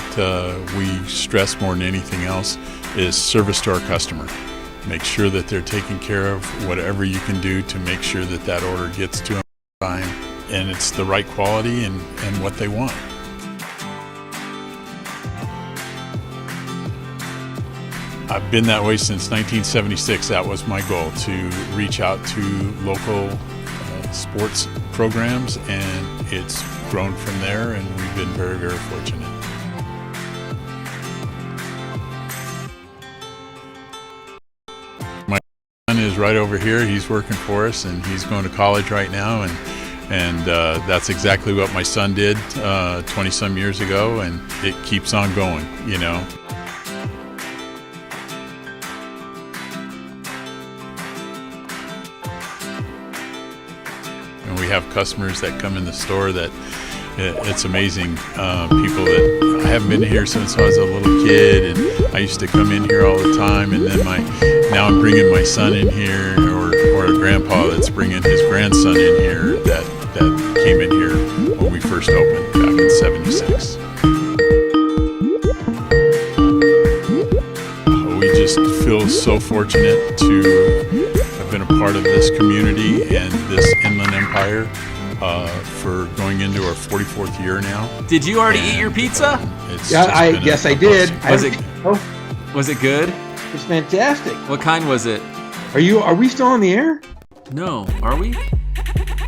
we stress more than anything else is service to our customer. Make sure that they're taking care of whatever you can do to make sure that that order gets to them on time and it's the right quality and what they want. I've been that way since 1976. That was my goal, to reach out to local sports programs, and it's grown from there, and we've been very, very fortunate. My son is right over here. He's working for us, and he's going to college right now, and that's exactly what my son did 20-some years ago, and it keeps on going, you know. And we have customers that come in the store that it's amazing. People that I haven't been here since I was a little kid, and I used to come in here all the time. And then now I'm bringing my son in here, or a grandpa that's bringing his grandson in here that came in here when we first opened back in '76. We just feel so fortunate to have been a part of this community and this Inland Empire for going into our 44th year now. Did you already eat your pizza? Yes, I did. Was it good? It's fantastic. What kind was it? Are we still on the air? No, are we?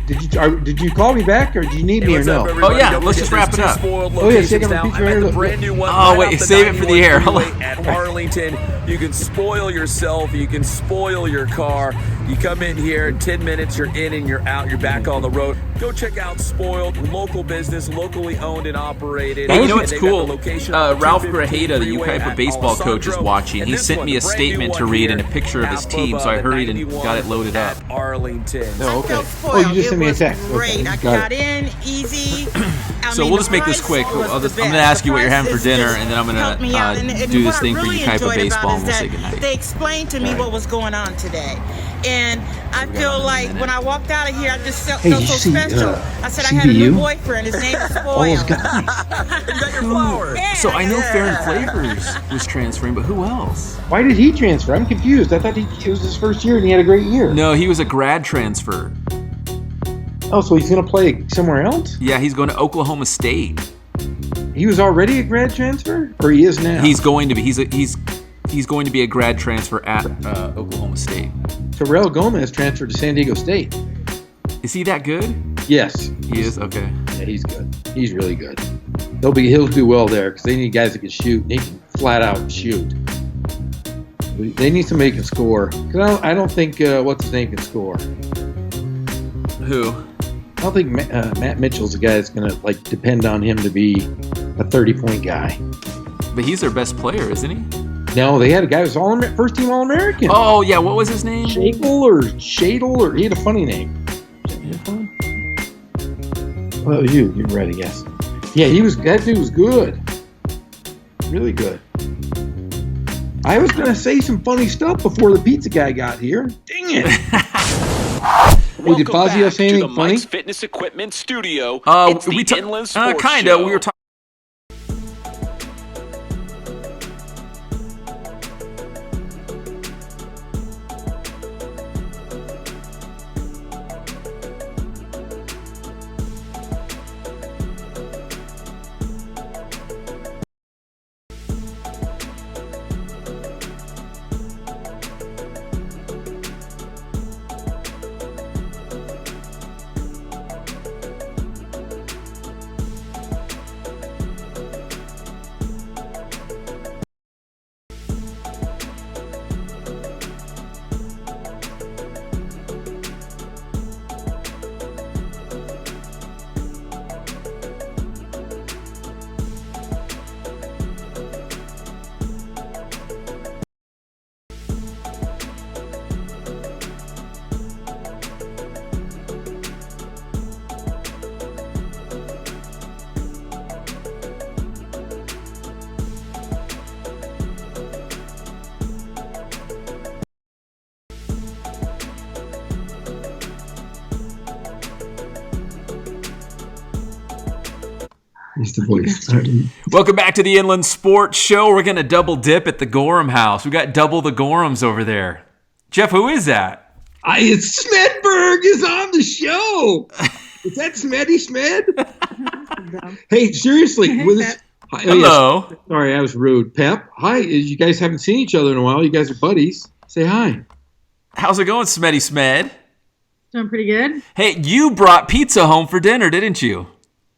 Did you call me back, or do you need me or no? Oh yeah, let's just wrap it up. Oh yeah, take a picture here. Brand new one. Oh wait, save it for the air. At Arlington, you can spoil yourself. You can spoil your car. You come in here in 10 minutes, you're in and you're out. You're back on the road. Go check out Spoiled, local business, locally owned and operated. Hey, you know what's cool? Ralph Grajeda, the UCaipa baseball coach, is watching. He sent me a statement to read and a picture of his team, so I hurried and got it loaded up. Arlington. Oh, okay. Oh, you just sent me a text. Great. Okay, I got in easy. So we'll just make this quick. I'm going to ask you what you're having for dinner, and then I'm going to do this thing for UCaipa baseball, and we'll say goodnight. They explained to me what was going on today. And I feel like when I walked out of here, I just felt so special. I said I had a new boyfriend. His name is Spoiled. You got your flowers. So I know Fair and Flavors was transferring, but who else? Why did he transfer? I'm confused. I thought it was his first year and he had a great year. No, he was a grad transfer. Oh, so he's going to play somewhere else? Yeah, he's going to Oklahoma State. He was already a grad transfer, or he is now? He's going to be. He's going to be a grad transfer at Oklahoma State. Terrell Gomez transferred to San Diego State. Is he that good? Yes. He is? Okay. Yeah, he's good. He's really good. He'll do well there because they need guys that can shoot. They can flat out shoot. They need somebody who can score. Because I don't think what's his name can score. Who? I don't think Matt Mitchell's a guy that's going to depend on him to be a 30-point guy. But he's their best player, isn't he? No, they had a guy who was first-team All-American. Oh, yeah. What was his name? Shadle, or he had a funny name. Well, you're right, I guess. Yeah, that dude was good. Really good. I was going to say some funny stuff before the pizza guy got here. Dang it. Hey, did Fazio say anything funny? Mike's Fitness Equipment Studio. It's the Inland Sports Show. We were talking. He's the voice. Welcome back to the Inland Sports Show. We're going to double dip at the Gorham house. We got double the Gorhams over there. Jeff, who is that? It's Smedberg is on the show. Is that Smeddy Smed? Hey, seriously. Hello. Yes. Sorry, I was rude. Pep, hi. You guys haven't seen each other in a while. You guys are buddies. Say hi. How's it going, Smeddy Smed? Doing pretty good. Hey, you brought pizza home for dinner, didn't you?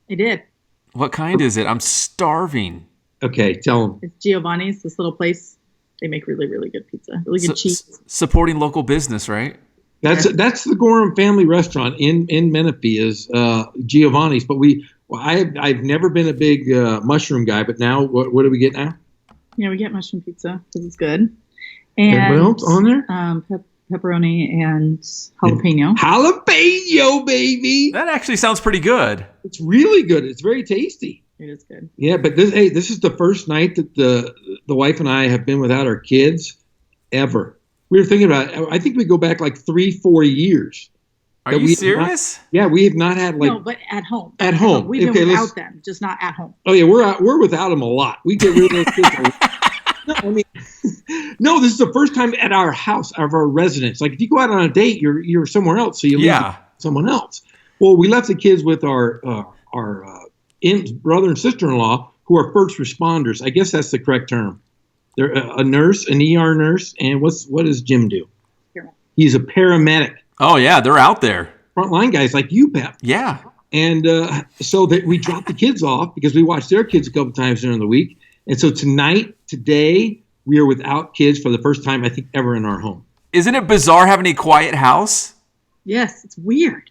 I did. What kind is it? I'm starving. Okay, tell them. It's Giovanni's, this little place. They make really, really good pizza. Really good cheese. Supporting local business, right? That's the Gorham family restaurant in Menifee is Giovanni's. But I've never been a big mushroom guy. But now, what do we get now? Yeah, we get mushroom pizza because it's good. And what else on there? Pepperoni and jalapeno. Jalapeno, baby. That actually sounds pretty good. It's really good. It's very tasty. It is good. Yeah, but this is the first night that the wife and I have been without our kids ever. We were thinking about it. I think we go back like 3-4 years. Are you serious? We have not had no, but at home. At home. We've been without them, just not at home. Oh yeah, we're without them a lot. We get rid of those kids. No, this is the first time at our house, of our residence. Like if you go out on a date, you're somewhere else, so you leave someone else. Well, we left the kids with our brother and sister-in-law, who are first responders. I guess that's the correct term. They're a nurse, an ER nurse, and what does Jim do? He's a paramedic. Oh yeah, they're out there. Frontline guys like you, Pep. Yeah. And so that we dropped the kids off because we watched their kids a couple times during the week. And so today, we are without kids for the first time, I think, ever in our home. Isn't it bizarre having a quiet house? Yes, it's weird.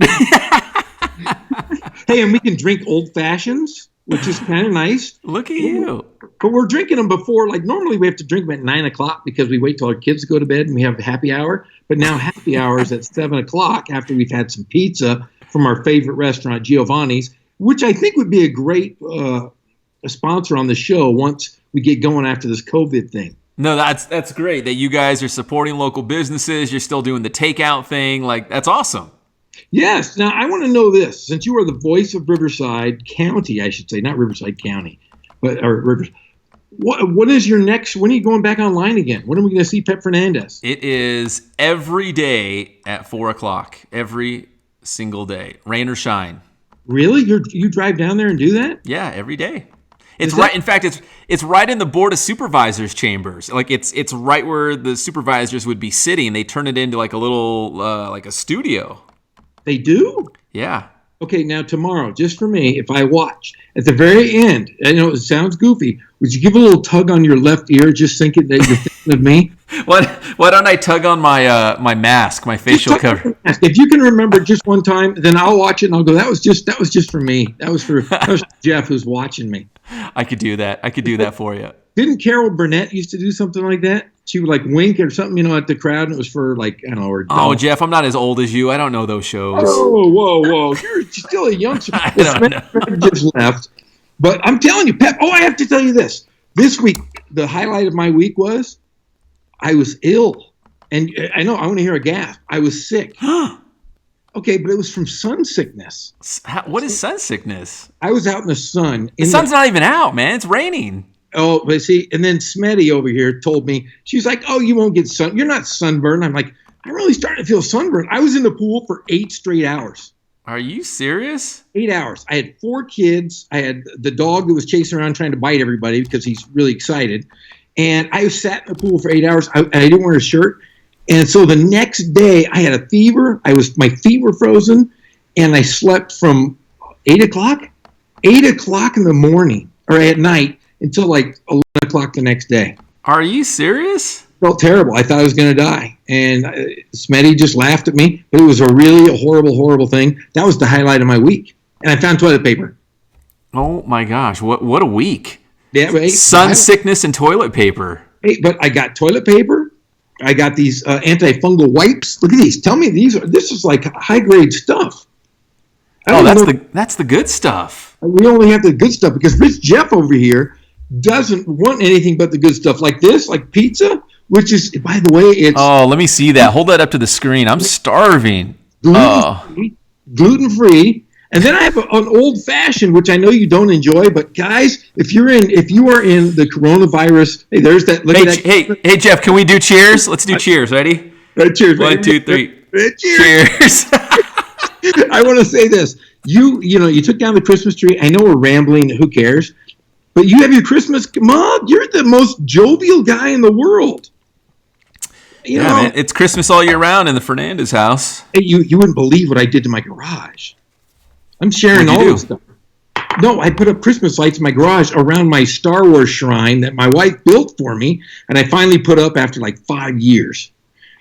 Hey, and we can drink old fashions, which is kind of nice. Look at you. But we're drinking them before. Like normally we have to drink them at 9 o'clock because we wait till our kids go to bed and we have happy hour. But now happy hour is at 7 o'clock after we've had some pizza from our favorite restaurant, Giovanni's, which I think would be a great a sponsor on the show once we get going after this COVID thing. No, that's great that you guys are supporting local businesses. You're still doing the takeout thing. Like, that's awesome. Yes. Now, I want to know this. Since you are the voice of Riverside County, I should say, not Riverside County, or Rivers. What is your next? When are you going back online again? When are we going to see Pep Fernandez? It is every day at 4 o'clock. Every single day, rain or shine. Really? You drive down there and do that? Yeah, every day. It's right. In fact, it's right in the Board of Supervisors chambers. Like it's right where the supervisors would be sitting. They turn it into like a little like a studio. They do? Yeah. Okay, now tomorrow, just for me, if I watch at the very end, I know it sounds goofy. Would you give a little tug on your left ear, just thinking that you're thinking of me? Why don't I tug on my my mask, my facial cover? If you can remember just one time, then I'll watch it and I'll go. That was just for me. That was for Jeff, who's watching me. I could do that. I could do that for you. Didn't Carol Burnett used to do something like that? She would like wink or something, at the crowd, and it was for like, I don't know. Oh, Jeff, I'm not as old as you. I don't know those shows. Oh, whoa. You're still a youngster. Just left. But I'm telling you, Pep, I have to tell you this. This week, the highlight of my week was I was ill. And I know, I want to hear a gasp. I was sick. Okay, but it was from sun sickness. What is sun sickness? I was out in the sun. The sun's not even out, man. It's raining. Oh, but see, and then Smetty over here told me, she's like, oh, you won't get sun. You're not sunburned. I'm like, I'm really starting to feel sunburned. I was in the pool for 8 straight hours. Are you serious? 8 hours. I had 4 kids. I had the dog that was chasing around trying to bite everybody because he's really excited. And I sat in the pool for 8 hours. I didn't wear a shirt. And so the next day I had a fever. My feet were frozen. And I slept from 8 o'clock in the morning or at night until like 11 o'clock the next day. Are you serious? Felt terrible. I thought I was going to die. And Smetty just laughed at me. But it was a horrible, horrible thing. That was the highlight of my week. And I found toilet paper. Oh, my gosh. What a week. Yeah, sun sickness and toilet paper. Hey, but I got toilet paper. I got these antifungal wipes. Look at these. Tell me this is like high-grade stuff. Oh, that's the good stuff. We only have the good stuff because Rich Jeff over here doesn't want anything but the good stuff like this, like pizza, which is, by the way, it's... Oh, let me see that. Hold that up to the screen. I'm starving. Gluten-free. And then I have an old fashioned, which I know you don't enjoy, but guys, if you are in the coronavirus, hey, there's that. Hey, Jeff, can we do cheers? Let's do cheers. Ready? Right, cheers. 1, 2, 3. Cheers. I want to say this. You took down the Christmas tree. I know we're rambling. Who cares? But you have your Christmas mug. You're the most jovial guy in the world. You know, man, it's Christmas all year round in the Fernandez house. Hey, you wouldn't believe what I did to my garage. I'm sharing all this stuff. No, I put up Christmas lights in my garage around my Star Wars shrine that my wife built for me, and I finally put up after like 5 years.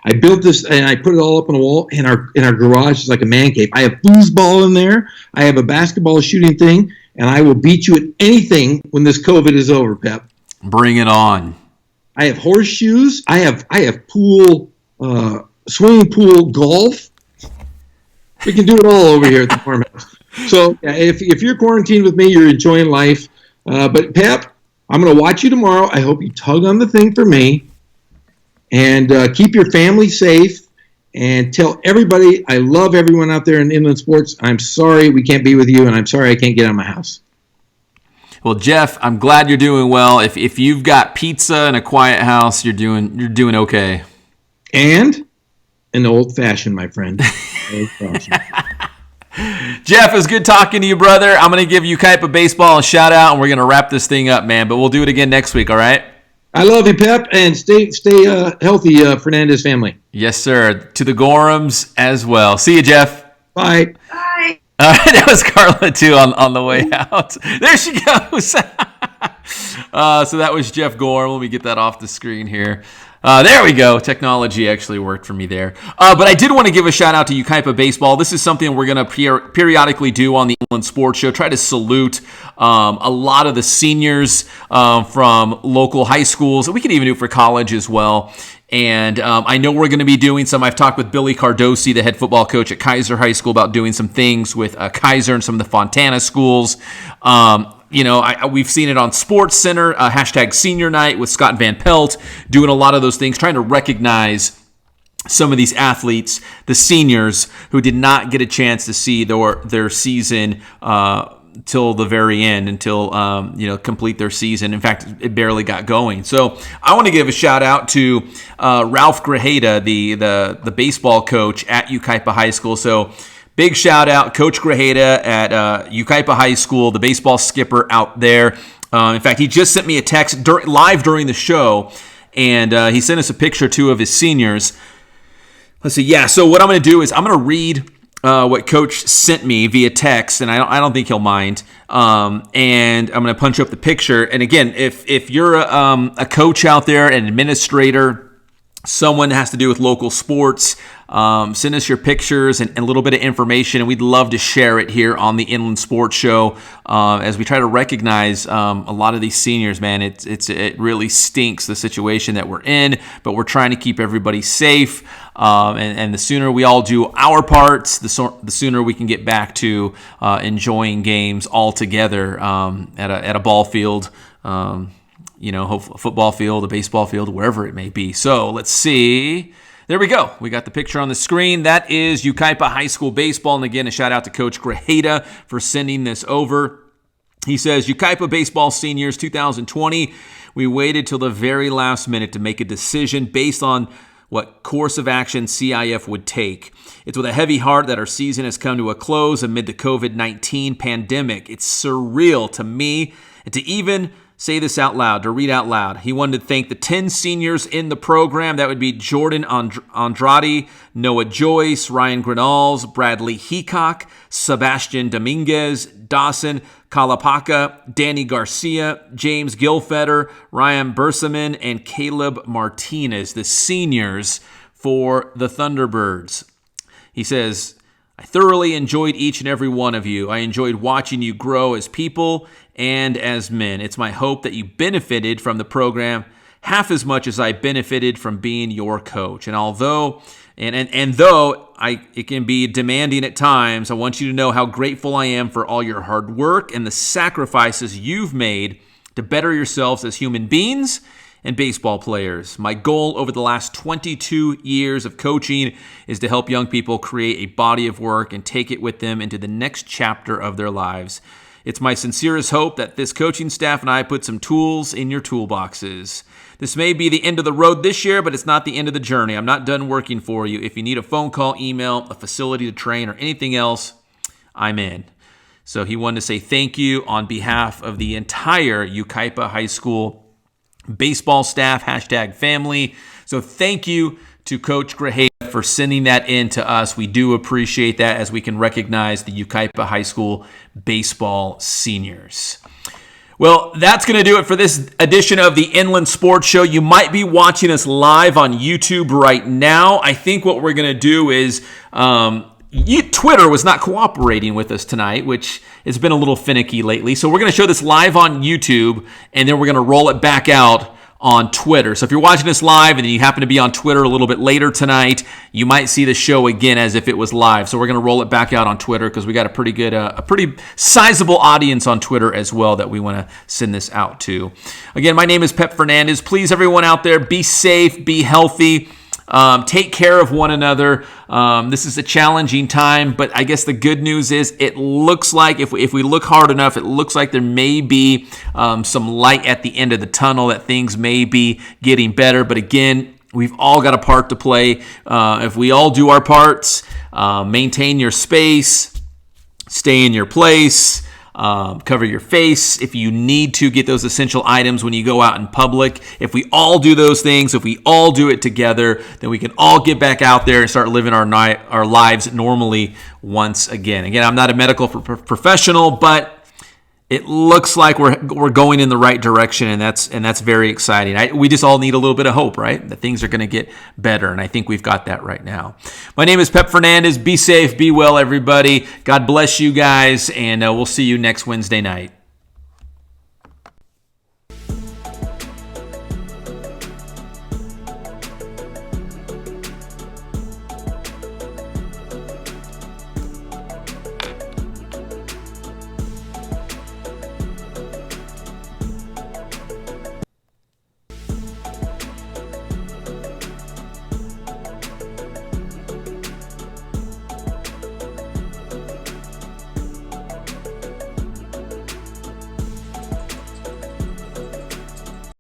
I built this and I put it all up on the wall, and our garage is like a man cave. I have foosball in there. I have a basketball shooting thing, and I will beat you at anything when this COVID is over, Pep. Bring it on. I have horseshoes. I have pool, swimming pool, golf. We can do it all over here at the farmhouse. So if you're quarantined with me, you're enjoying life. But Pep, I'm going to watch you tomorrow. I hope you tug on the thing for me. And keep your family safe, and tell everybody I love everyone out there in inland sports. I'm sorry we can't be with you, and I'm sorry I can't get out of my house. Well, Jeff, I'm glad you're doing well. If you've got pizza and a quiet house, you're doing okay. And an old-fashioned, my friend. Old-fashioned. Jeff, it's good talking to you, brother. I'm going to give Yucaipa Baseball a shout-out, and we're going to wrap this thing up, man. But we'll do it again next week, all right? I love you, Pep, and stay healthy, Fernandez family. Yes, sir. To the Gorhams as well. See you, Jeff. Bye. Bye. That was Carla, too, on the way out. There she goes. So that was Jeff Gorham. Let me get that off the screen here. There we go. Technology actually worked for me there. But I did want to give a shout out to Yucaipa Baseball. This is something we're going to periodically do on the Inland Sports Show. Try to salute a lot of the seniors from local high schools. We could even do it for college as well. And I know we're going to be doing some. I've talked with Billy Cardosi, the head football coach at Kaiser High School, about doing some things with Kaiser and some of the Fontana schools. We've seen it on Sports Center, hashtag Senior Night with Scott Van Pelt, doing a lot of those things, trying to recognize some of these athletes, the seniors, who did not get a chance to see their season till the very end, until complete their season. In fact, it barely got going. So I want to give a shout out to Ralph Grajeda, the baseball coach at Yucaipa High School. So big shout out, Coach Grajeda at Yucaipa High School, the baseball skipper out there. In fact, he just sent me a text live during the show, and he sent us a picture, too, of his seniors. Let's see. Yeah, so what I'm going to do is I'm going to read what Coach sent me via text, and I don't think he'll mind. And I'm going to punch up the picture. And again, if you're a coach out there, an administrator, someone that has to do with local sports, send us your pictures and a little bit of information, and we'd love to share it here on the Inland Sports Show as we try to recognize a lot of these seniors. Man, it really stinks, the situation that we're in, but we're trying to keep everybody safe. And the sooner we all do our parts, the sooner we can get back to enjoying games all together at a ball field. A football field, a baseball field, wherever it may be. So let's see. There we go. We got the picture on the screen. That is Yucaipa High School baseball. And again, a shout out to Coach Grajeda for sending this over. He says, Yucaipa baseball seniors 2020. We waited till the very last minute to make a decision based on what course of action CIF would take. It's with a heavy heart that our season has come to a close amid the COVID-19 pandemic. It's surreal to me, and to even say this out loud, to read out loud. He wanted to thank the 10 seniors in the program. That would be Jordan Andrade, Noah Joyce, Ryan Grinalds, Bradley Heacock, Sebastian Dominguez, Dawson Kalapaka, Danny Garcia, James Gilfetter, Ryan Bersaman, and Caleb Martinez, the seniors for the Thunderbirds. He says, I thoroughly enjoyed each and every one of you. I enjoyed watching you grow as people and as men. It's my hope that you benefited from the program half as much as I benefited from being your coach. And although it can be demanding at times, I want you to know how grateful I am for all your hard work and the sacrifices you've made to better yourselves as human beings and baseball players. My goal over the last 22 years of coaching is to help young people create a body of work and take it with them into the next chapter of their lives. It's my sincerest hope that this coaching staff and I put some tools in your toolboxes. This may be the end of the road this year, but it's not the end of the journey. I'm not done working for you. If you need a phone call, email, a facility to train, or anything else, I'm in. So he wanted to say thank you on behalf of the entire Yucaipa High School baseball staff, #family. So thank you to Coach Grajeda for sending that in to us. We do appreciate that as we can recognize the Yucaipa High School baseball seniors. Well, that's going to do it for this edition of the Inland Sports Show. You might be watching us live on YouTube right now. I think what we're going to do is Twitter was not cooperating with us tonight, which has been a little finicky lately. So we're going to show this live on YouTube, and then we're going to roll it back out on Twitter. So if you're watching this live and you happen to be on Twitter a little bit later tonight, you might see the show again as if it was live. So we're going to roll it back out on Twitter because we got a pretty sizable audience on Twitter as well that we want to send this out to. Again, my name is Pep Fernandez. Please, everyone out there, be safe, be healthy. Take care of one another. This is a challenging time, but I guess the good news is it looks like if we look hard enough, it looks like there may be some light at the end of the tunnel, that things may be getting better. But again, we've all got a part to play. If we all do our parts, maintain your space, stay in your place, cover your face. If you need to, get those essential items when you go out in public. If we all do those things, if we all do it together, then we can all get back out there and start living our lives normally once again. Again, I'm not a medical professional, but it looks like we're going in the right direction, and that's very exciting. We just all need a little bit of hope, right? That things are going to get better, and I think we've got that right now. My name is Pep Fernandez. Be safe, be well, everybody. God bless you guys, and we'll see you next Wednesday night.